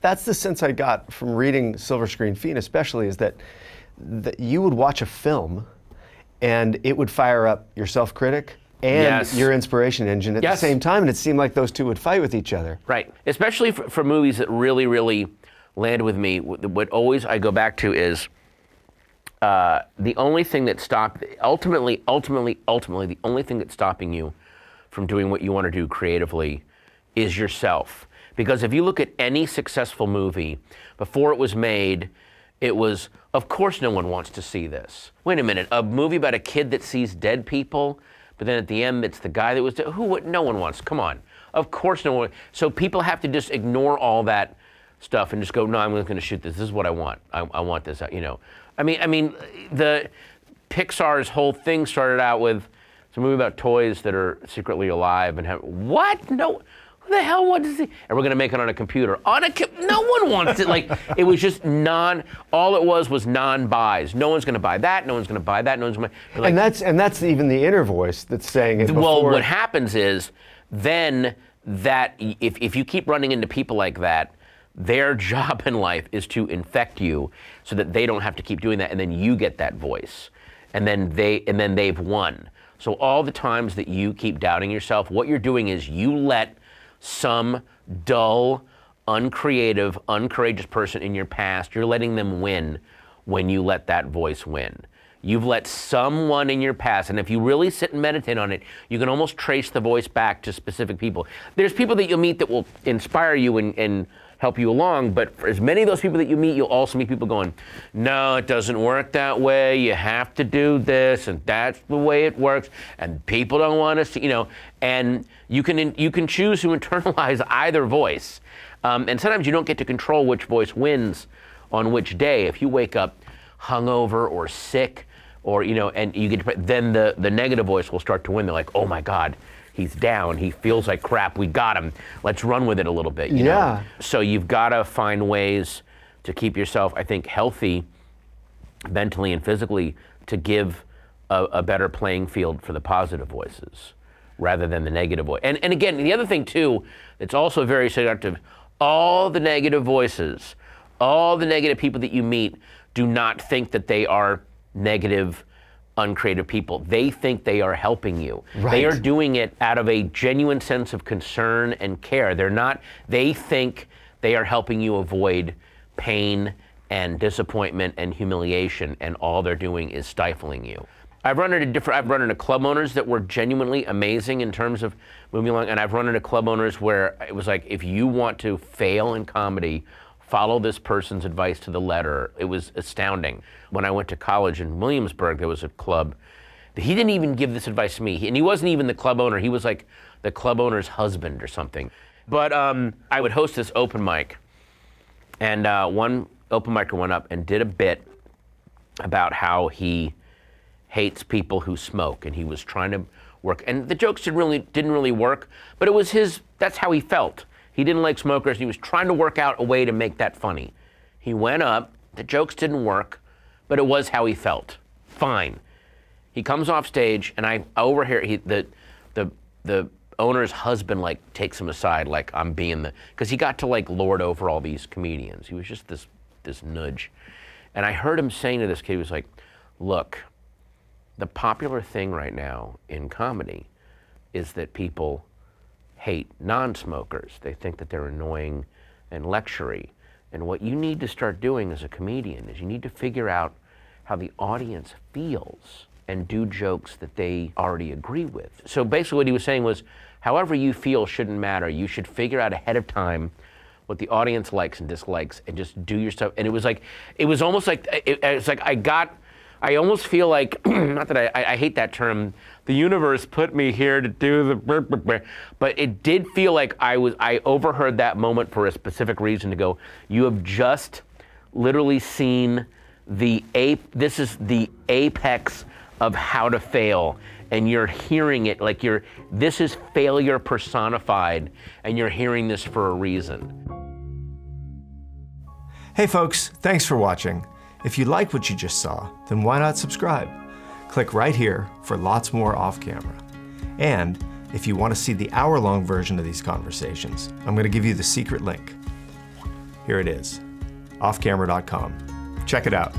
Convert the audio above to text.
that's the sense I got from reading Silver Screen Fiend, especially, is that you would watch a film and it would fire up your self-critic and your inspiration engine at the same time, and it seemed like those two would fight with each other. Right, especially for movies that really, really land with me. What always I go back to is the only thing that ultimately, the only thing that's stopping you from doing what you want to do creatively is yourself. Because if you look at any successful movie, before it was made, it was, of course no one wants to see this. Wait a minute, a movie about a kid that sees dead people, but then at the end it's the guy that was dead? No one wants, come on. Of course no one. So people have to just ignore all that stuff and just go, no, I'm going to shoot this. This is what I want. I want this, you know. I mean, the Pixar's whole thing started out with it's a movie about toys that are secretly alive and have, what? No. Who the hell wants to see? And we're going to make it on a computer. No one wants it. Like, it was just all it was non-buys. No one's going to buy that. No one's going to buy that. No one's going to. Like, and that's even the inner voice that's saying it. Well, what happens is then that if you keep running into people like that, their job in life is to infect you so that they don't have to keep doing that, and then you get that voice, and then they've won. So all the times that you keep doubting yourself, what you're doing is you let some dull, uncreative, uncourageous person in your past, you're letting them win when you let that voice win. You've let someone in your past, and if you really sit and meditate on it, you can almost trace the voice back to specific people. There's people that you'll meet that will inspire you and help you along, but for as many of those people that you meet, you'll also meet people going, no, it doesn't work that way, you have to do this, and that's the way it works, and people don't want to see, you know, and you can choose to internalize either voice. And sometimes you don't get to control which voice wins on which day. If you wake up hungover or sick, or, you know, and you get, then the negative voice will start to win. They're like, oh my God, he's down, he feels like crap, we got him, let's run with it a little bit, you know? So you've got to find ways to keep yourself, I think, healthy mentally and physically, to give a better playing field for the positive voices rather than the negative voice. And again, the other thing too, that's also very seductive, all the negative voices, all the negative people that you meet do not think that they are negative, uncreative people. They think they are helping you. Right. They are doing it out of a genuine sense of concern and care. They think they are helping you avoid pain and disappointment and humiliation, and all they're doing is stifling you. I've run into club owners that were genuinely amazing in terms of moving along, and I've run into club owners where it was like, if you want to fail in comedy, follow this person's advice to the letter. It was astounding. When I went to college in Williamsburg, there was a club. He didn't even give this advice to me, and he wasn't even the club owner. He was like the club owner's husband or something. But I would host this open mic, and one open micer went up and did a bit about how he hates people who smoke, and he was trying to work. And the jokes didn't really work, but it was that's how he felt. He didn't like smokers, and he was trying to work out a way to make that funny. He went up, the jokes didn't work, but it was how he felt. Fine. He comes off stage, and I overhear the owner's husband like takes him aside, like I'm being because he got to like lord over all these comedians. He was just this nudge. And I heard him saying to this kid, he was like, look, the popular thing right now in comedy is that people hate non-smokers. They think that they're annoying and lectury. And what you need to start doing as a comedian is you need to figure out how the audience feels and do jokes that they already agree with. So basically what he was saying was, however you feel shouldn't matter. You should figure out ahead of time what the audience likes and dislikes and just do your stuff. And it was like, it was almost like, it's like I almost feel like, not that I hate that term, the universe put me here to do the, but it did feel like I overheard that moment for a specific reason to go, you have just literally seen this is the apex of how to fail, and you're hearing it like this is failure personified, and you're hearing this for a reason. Hey folks, thanks for watching. If you like what you just saw, then why not subscribe? Click right here for lots more off camera. And if you want to see the hour-long version of these conversations, I'm going to give you the secret link. Here it is, offcamera.com. Check it out.